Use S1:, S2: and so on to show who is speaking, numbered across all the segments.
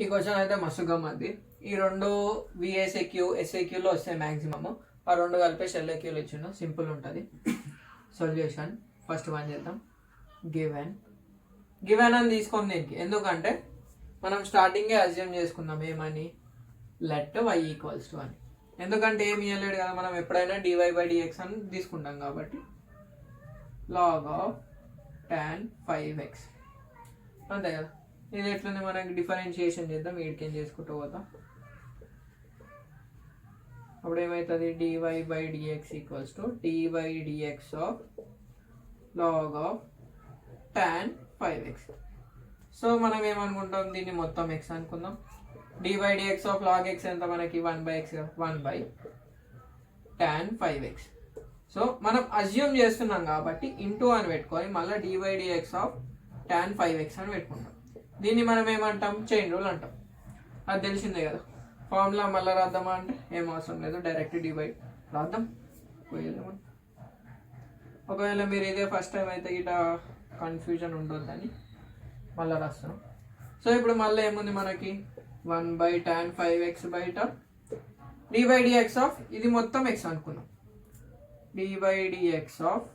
S1: ఈ క్వశ్చన్ అయితే మస్తు గమ్మత్తి. ఈ రెండు విఎస్ఏక్యూ ఎస్ఏక్యూలో వస్తాయి మ్యాక్సిమమ్. ఆ రెండు కలిపేసి ఎల్ఏక్యూలో ఇచ్చిండు. సింపుల్ ఉంటుంది. సొల్యూషన్ ఫస్ట్ వన్ చేద్దాం. గివెన్ అని తీసుకోం దీనికి, ఎందుకంటే మనం స్టార్టింగే అజ్యూమ్ చేసుకుందాం ఏమని, లెట్ y ఈక్వల్స్ టు అని. ఎందుకంటే ఏమి ఇవ్వలేడు కదా, మనం ఎప్పుడైనా dy/dx అని తీసుకుంటాం కాబట్టి log of tan 5x అంతే కదా. ఇది ఎట్లనే మనకి డిఫరెన్షియేషన్ చేద్దాం, వీడికేం చేసుకుంటూ పోతాం. అప్పుడు ఏమవుతుంది, dy/dx equals to dy/dx of log of tan 5x. So మనం ఏమనుకుంటాం, దీన్ని మొత్తం x అనుకుందాం. dy/dx ఆఫ్ log x ఎంత మనకి 1/x, 1/tan 5x. సో మనం అజ్యూమ్ చేస్తున్నాం కాబట్టి ఇంటూ అని పెట్టుకొని మళ్ళీ dy/dx ఆఫ్ tan 5x అని పెట్టుకుంటాం. దీన్ని మనం ఏమంటాం, చైన్ రూల్ అంటాం. అది తెలిసిందే కదా. ఫార్ములా మళ్ళీ రాద్దామా అంటే ఏం అవసరం లేదు, డైరెక్ట్ డివైడ్ రాద్దాం. పోయేదేమో. ఒకవేళ మీరు ఇదే ఫస్ట్ టైం అయితే ఇట కన్ఫ్యూజన్ ఉండొద్దని మళ్ళీ రాస్తాం. సో ఇప్పుడు మళ్ళీ ఏముంది మనకి, 1/tan 5x బయట dy/dx ఆఫ్ ఇది మొత్తం x అనుకున్నాం. dy/dx ఆఫ్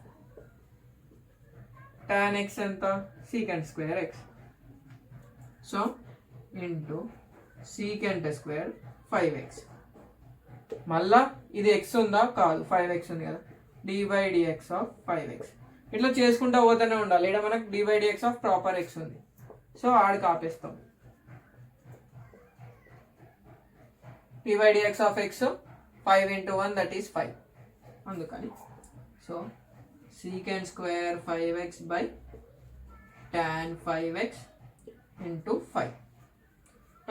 S1: tan x ఎంత, secant square x. So into secant square 5x. మళ్ళా ఇది x ఉందా, కాదు 5x ఉంది కదా, dy/dx ఆఫ్ 5x. ఇట్లా చేసుకుంటా పోతూనే ఉండాలి. ఇక్కడ మనకు dy/dx ఆఫ్ ప్రాపర్ x ఉంది, సో ఆడికి ఆపేస్తాం. dy/dx of x 5 into 1 that is 5 అందుకని. So secant square 5x by tan 5x into 5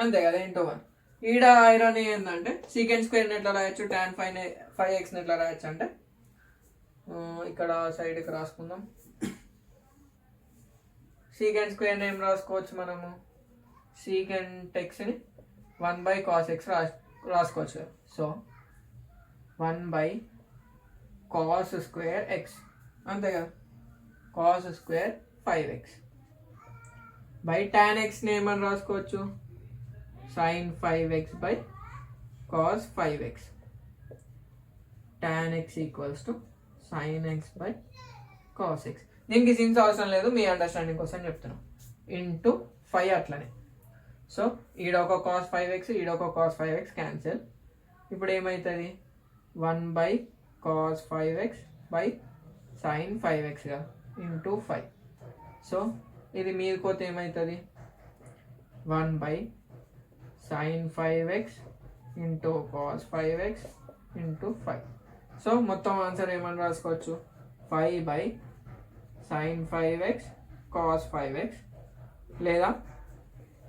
S1: అంతే కదా, ఇంటూ 1. ఈడ ఐరన్ ఏంటంటే secant square ఎట్లా రాయొచ్చు, tan 5x ఎట్లా రాయొచ్చు అంటే ఇక్కడ సైడ్కి రాసుకుందాం. secant square ఏం రాసుకోవచ్చు మనము, secant xని 1/cos x రాసుకోవచ్చు. సో 1/cos square x అంతే కదా, cos square 5x by tan x ఏమని రాసుకోవచ్చు, sin 5x by cos 5x. tan x equals to sin x by cos x. దీనికి సిన్స్ అవసరం లేదు, మీ అండర్స్టాండింగ్ కోసం చెప్తున్నాం. ఇంటూ 5 అట్లనే. సో ఈడ ఒక cos 5x, ఈడ ఒక cos 5x క్యాన్సిల్. ఇప్పుడు ఏమవుతుంది, 1/cos 5x by sin 5x కదా, ఇంటూ 5. సో ఇది మీరు పోతే ఏమవుతుంది, 1/sin 5x into cos 5x into 5. So మొత్తం ఆన్సర్ ఏమని రాసుకోవచ్చు, 5/sin 5x cos 5x లేదా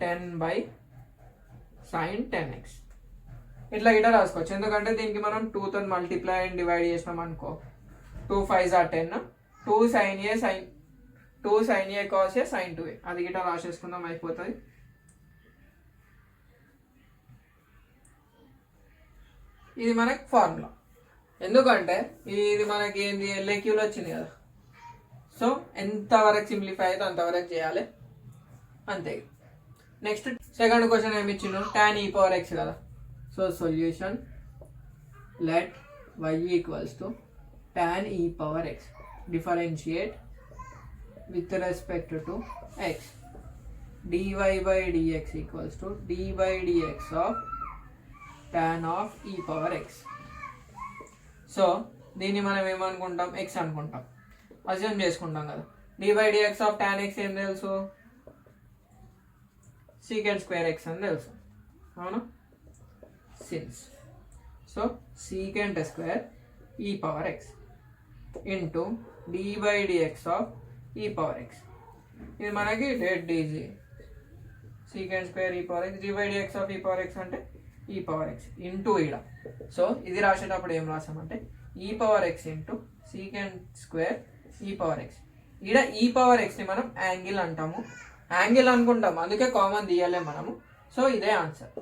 S1: 10/sin 10x ఇట్లా ఇట్లా రాసుకోవచ్చు. ఎందుకంటే దీనికి మనం 2తో మల్టిప్లై అండ్ డివైడ్ చేసినాం అనుకో, 2 5s are 10, 2 sin a cos a sin 2a అది గిట్లా రాసేసుకుందాం, అయిపోతుంది. ఇది మనకి ఫార్ములా. ఎందుకంటే ఇది మనకి ఏంది, ఎల్ఏక్యూలో వచ్చింది కదా. సో ఎంతవరకు సింప్లిఫై అయితే అంతవరకు చేయాలి, అంతే. నెక్స్ట్ సెకండ్ క్వశ్చన్ ఏమి ఇచ్చిండు, tan e power x కదా. So solution let y equals to tan e power x. Differentiate with respect to x. dy/dx equals to dy/dx of tan of e power x. So దీన్ని మనం ఏమనుకుంటాం, x అనుకుంటాం, assume చేసుకుంటాం కదా. dy/dx of tan x ఏం తెలుసు, secant square x అని తెలుసు, అవునా. Since so secant square e power x into dy/dx of e power x. ఇది మనకి dead easy. secant square e power x, dy/dx of e power x అంటే e power x into ఈడ. So ఇది రాసేటప్పుడు ఏం రాసామంటే e power x into secant square e power x. ఈడ e power x ని మనం యాంగిల్ అంటాము, యాంగిల్ అనుకుంటాం, అందుకే కామన్ తీయలే మనము. సో ఇదే ఆన్సర్.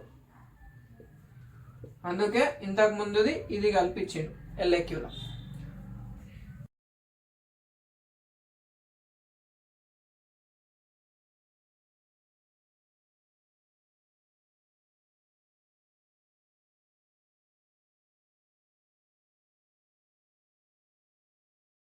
S1: అందుకే ఇంతకు ముందుది ఇది కల్పించిండు ఎల్ఏక్యూలో.